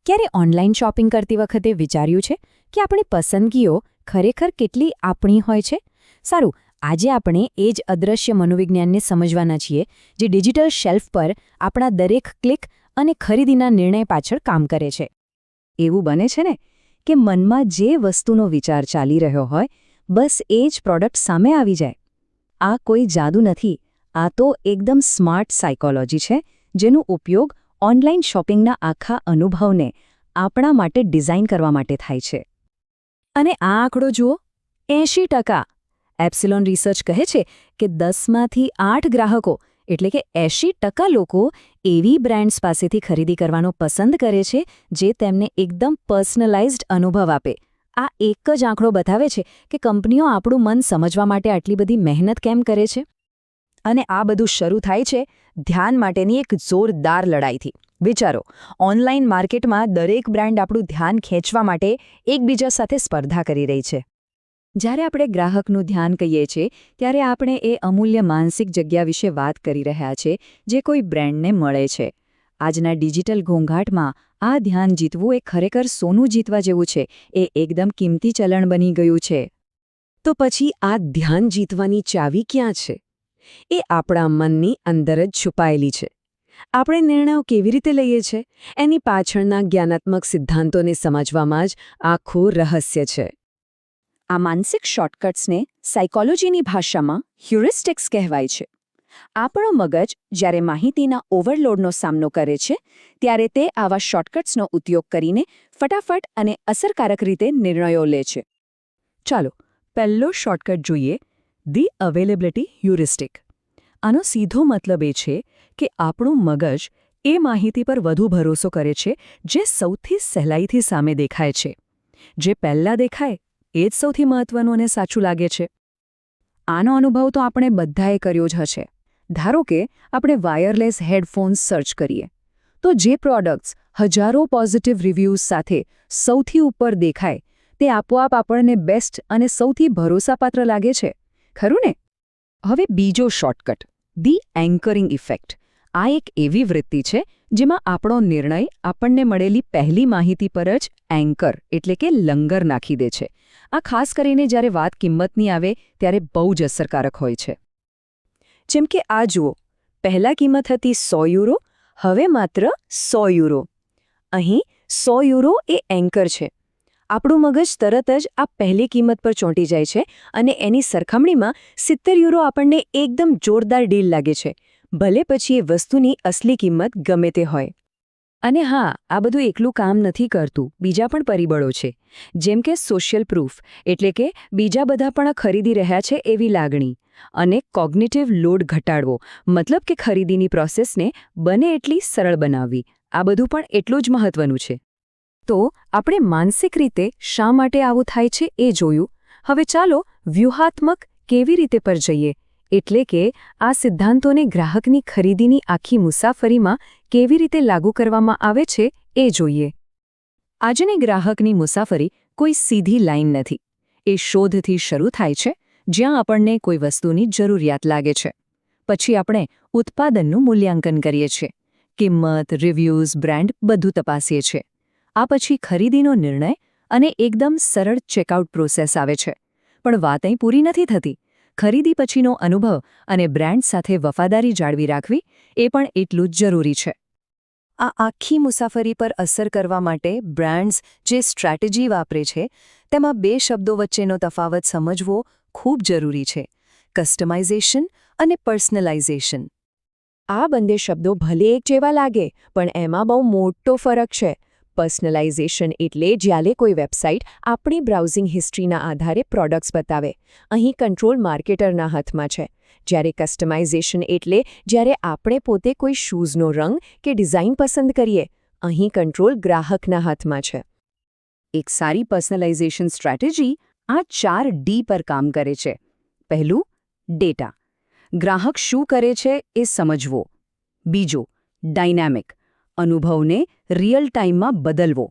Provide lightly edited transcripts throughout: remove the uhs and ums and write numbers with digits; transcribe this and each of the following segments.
ક્યારે online shopping કરતી વખતે વિચાર્યું છે કે આપણી પસંદગીઓ ખરેખર કેટલી આપણી હોય છે? સારું, આજે આપણે એ જ અદૃશ્ય મનોવિજ્ઞાનને સમજવાના છીએ જે ડિજિટલ શેલ્ફ પર આપણા દરેક ક્લિક અને ખરીદીના નિર્ણય પાછળ કામ કરે છે. એવું બને છે ને કે મનમાં જે વસ્તુનો વિચાર ચાલી રહ્યો હોય બસ એ જ પ્રોડક્ટ સામે આવી જાય. આ કોઈ જાદુ નથી, આ તો એકદમ સ્માર્ટ સાયકોલોજી છે જેનો ઉપયોગ ઓનલાઈન શોપિંગના આખા અનુભવને આપણા માટે ડિઝાઇન કરવા માટે થાય છે. અને આ આંકડો જુઓ, 80%. એપ્સિલોન રિસર્ચ કહે છે કે 10માંથી 8 ગ્રાહકો એટલે કે 80% લોકો એવી બ્રાન્ડ્સ પાસેથી ખરીદી કરવાનો પસંદ કરે છે જે તેમને એકદમ પર્સનલાઇઝ્ડ અનુભવ આપે. આ એક જ આંકડો બતાવે છે કે કંપનીઓ આપણું મન સમજવા માટે આટલી બધી મહેનત કેમ કરે છે. અને આ બધું શરૂ થાય છે ધ્યાન માટેની એક જોરદાર લડાઈથી. વિચારો, ઓનલાઈન માર્કેટમાં દરેક બ્રાન્ડ આપણું ધ્યાન ખેંચવા માટે એકબીજા સાથે સ્પર્ધા કરી રહી છે. જ્યારે આપણે ગ્રાહકનું ધ્યાન કહીએ છીએ ત્યારે આપણે એ અમૂલ્ય માનસિક જગ્યા વિશે વાત કરી રહ્યા છે જે કોઈ બ્રાન્ડને મળે છે. આજના ડિજિટલ ઘોંઘાટમાં આ ધ્યાન જીતવું એ ખરેખર સોનું જીતવા જેવું છે. એ એકદમ કિંમતી ચલણ બની ગયું છે. તો પછી આ ધ્યાન જીતવાની ચાવી ક્યાં છે? એ આપણા મનની અંદર જ છુપાયેલી છે. આપણે નિર્ણયો કેવી રીતે લઈએ છીએ એની પાછળના જ્ઞાનાત્મક સિદ્ધાંતોને સમજવામાં જ આખું રહસ્ય છે. આ માનસિક શોર્ટકટ્સને સાયકોલોજીની ભાષામાં હ્યુરિસ્ટિક્સ કહેવાય છે. આપણું મગજ જ્યારે માહિતીના ઓવરલોડનો સામનો કરે છે ત્યારે તે આવા શોર્ટકટ્સનો ઉપયોગ કરીને ફટાફટ અને અસરકારક રીતે નિર્ણયો લે છે. ચાલો, પહેલો શોર્ટકટ જોઈએ, ધી અવેલેબિલિટી હ્યુરિસ્ટિક. આનો સીધો મતલબ એ છે કે આપણું મગજ એ માહિતી પર વધુ ભરોસો કરે છે જે સૌથી સહેલાઈથી સામે દેખાય છે. જે પહેલાં દેખાય એ જ સૌથી મહત્વનું અને સાચું લાગે છે. આનો અનુભવ તો આપણે બધાએ કર્યો જ હશે. ધારો કે આપણે વાયરલેસ હેડફોન્સ સર્ચ કરીએ તો જે પ્રોડક્ટ્સ હજારો પોઝિટિવ રિવ્યૂઝ સાથે સૌથી ઉપર દેખાય તે આપોઆપ આપણને બેસ્ટ અને સૌથી ભરોસાપાત્ર લાગે છે. ખરું ને? હવે બીજો શોર્ટકટ, ધી એન્કરિંગ ઇફેક્ટ. આ એક એવી વૃત્તિ છે જેમાં આપણો નિર્ણય આપણને મળેલી પહેલી માહિતી પર જ એન્કર એટલે કે લંગર નાખી દે છે. આ ખાસ કરીને જ્યારે વાત કિંમતની આવે ત્યારે બહુ જ અસરકારક હોય છે. જેમ કે આ જુઓ, પહેલા કિંમત હતી €100, હવે માત્ર €100. અહીં €100 એ એન્કર છે. આપણું મગજ તરત જ આ પહેલી કિંમત પર ચોંટી જાય છે અને એની સરખામણીમાં €70 આપણને એકદમ જોરદાર ડીલ લાગે છે, ભલે પછી એ વસ્તુની અસલી કિંમત ગમે તે હોય. અને હા, આ બધું એકલું કામ નથી કરતું, બીજા પણ પરિબળો છે. જેમ કે સોશિયલ પ્રૂફ એટલે કે બીજા બધા પણ ખરીદી રહ્યા છે એવી લાગણી, અને કોગ્નિટિવ લોડ ઘટાડવો મતલબ કે ખરીદીની પ્રોસેસને બને એટલી સરળ બનાવવી. આ બધું પણ એટલું જ મહત્વનું છે. તો આપણે માનસિક રીતે શા માટે આવું થાય છે એ જોયું. હવે ચાલો વ્યૂહાત્મક કેવી રીતે પર જઈએ, એટલે કે આ સિદ્ધાંતોને ગ્રાહકની ખરીદીની આખી મુસાફરીમાં કેવી રીતે લાગુ કરવામાં આવે છે એ જોઈએ. આજની ગ્રાહકની મુસાફરી કોઈ સીધી લાઈન નથી. એ શોધથી શરૂ થાય છે જ્યાં આપણને કોઈ વસ્તુની જરૂરિયાત લાગે છે. પછી આપણે ઉત્પાદનનું મૂલ્યાંકન કરીએ છીએ, કિંમત, રિવ્યૂઝ, બ્રાન્ડ બધું તપાસીએ છીએ. આ પછી ખરીદીનો નિર્ણય અને એકદમ સરળ ચેકઆઉટ પ્રોસેસ આવે છે. પણ વાત અહીં પૂરી નથી થતી. ખરીદી પછીનો અનુભવ અને બ્રાન્ડ સાથે વફાદારી જાળવી રાખવી એ પણ એટલું જ જરૂરી છે. આ આખી મુસાફરી પર અસર કરવા માટે બ્રાન્ડ્સ જે સ્ટ્રેટેજી વાપરે છે તેમાં 2 શબ્દો વચ્ચેનો તફાવત સમજવો ખૂબ જરૂરી છે: કસ્ટમાઇઝેશન અને પર્સનલાઇઝેશન. આ બંને શબ્દો ભલે એક જેવા લાગે પણ એમાં બહુ મોટો ફરક છે. પર્સનલાઇઝેશન એટલે જ્યારે કોઈ વેબસાઇટ આપણી બ્રાઉઝિંગ હિસ્ટ્રીના આધારે પ્રોડક્ટ્સ બતાવે. અહીં કંટ્રોલ માર્કેટરના હાથમાં છે. જ્યારે કસ્ટમાઇઝેશન એટલે જ્યારે આપણે પોતે કોઈ શૂઝનો રંગ કે ડિઝાઇન પસંદ કરીએ. અહીં કંટ્રોલ ગ્રાહકના હાથમાં છે. એક સારી પર્સનલાઇઝેશન સ્ટ્રેટેજી આ 4 ડી પર કામ કરે છે. પહેલું, ડેટા. ગ્રાહક શું કરે છે એ સમજવો. બીજો, ડાયનામિક. અનુભવને રિયલ ટાઈમમાં બદલવો.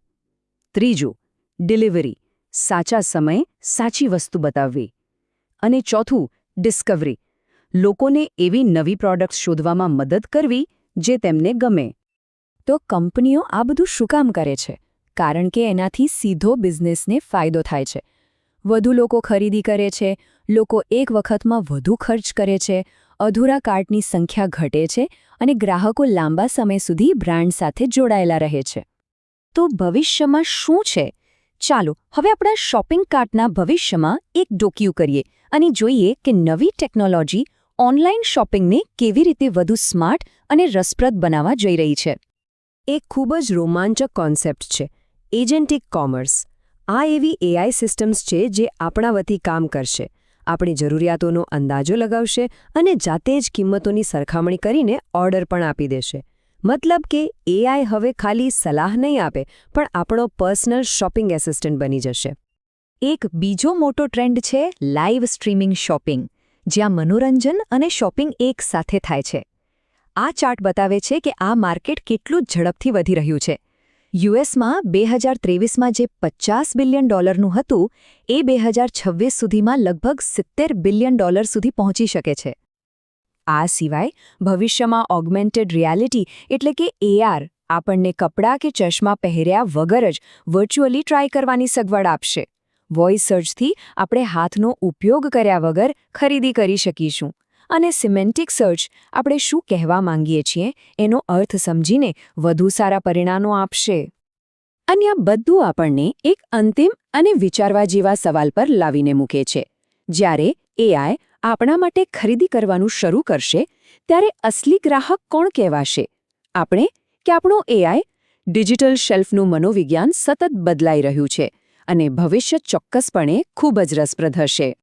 ત્રીજું, ડિલિવરી. સાચા સમયે સાચી વસ્તુ બતાવવી. અને ચોથું, ડિસ્કવરી. લોકોને એવી નવી પ્રોડક્ટ્સ શોધવામાં મદદ કરવી જે તેમને ગમે. તો કંપનીઓ આ બધું શું કામ કરે છે? કારણ કે એનાથી સીધો બિઝનેસને ફાયદો થાય છે. વધુ લોકો ખરીદી કરે છે, લોકો એક વખતમાં વધુ ખર્ચ કરે છે, અધૂરા કાર્ટની સંખ્યા ઘટે છે અને ગ્રાહકો લાંબા સમય સુધી બ્રાન્ડ સાથે જોડાયેલા રહે છે. તો ભવિષ્યમાં શું છે? ચાલો હવે આપણા શોપિંગ કાર્ટના ભવિષ્યમાં એક ડોકિયું કરીએ અને જોઈએ કે નવી ટેકનોલોજી ઓનલાઈન શોપિંગને કેવી રીતે વધુ સ્માર્ટ અને રસપ્રદ બનાવવા જઈ રહી છે. એક ખૂબ જ રોમાંચક કોન્સેપ્ટ છે એજન્ટિક કોમર્સ. આ એવી એઆઈ સિસ્ટમ્સ છે જે આપણા વતી કામ કરશે, આપણી જરૂરિયાતોનો અંદાજો લગાવશે અને જાતે જ કિંમતોની સરખામણી કરીને ઓર્ડર પણ આપી દેશે. મતલબ કે એઆઈ હવે ખાલી સલાહ નહીં આપે પણ આપણો પર્સનલ શોપિંગ એસિસ્ટન્ટ બની જશે. એક બીજો મોટો ટ્રેન્ડ છે લાઇવ સ્ટ્રીમિંગ શોપિંગ, જ્યાં મનોરંજન અને શોપિંગ એક સાથે થાય છે. આ ચાર્ટ બતાવે છે કે આ માર્કેટ કેટલું ઝડપથી વધી રહ્યું છે. યુએસમાં 2023માં જે $50 બિલિયન હતું એ 2026 સુધીમાં લગભગ $70 બિલિયન સુધી પહોંચી શકે છે. આ સિવાય ભવિષ્યમાં ઓગમેન્ટેડ રિયાલિટી એટલે કે એઆર આપણને કપડાં કે ચશ્મા પહેર્યા વગર જ વર્ચ્યુઅલી ટ્રાય કરવાની સગવડ આપશે. વોઇસ સર્ચથી આપણે હાથનો ઉપયોગ કર્યા વગર ખરીદી કરી શકીશું અને સિમેન્ટિક સર્ચ આપણે શું કહેવા માંગીએ છીએ એનો અર્થ સમજીને વધુ સારા પરિણામો આપશે. અને આ બધું આપણને એક અંતિમ અને વિચારવા જેવા સવાલ પર લાવીને મૂકે છે. જ્યારે એઆઈ આપણા માટે ખરીદી કરવાનું શરૂ કરશે ત્યારે અસલી ગ્રાહક કોણ કહેવાશે? આપણે કે આપણો એઆઈ? ડિજિટલ શેલ્ફનું મનોવિજ્ઞાન સતત બદલાઈ રહ્યું છે અને ભવિષ્ય ચોક્કસપણે ખૂબ જ રસપ્રદ હશે.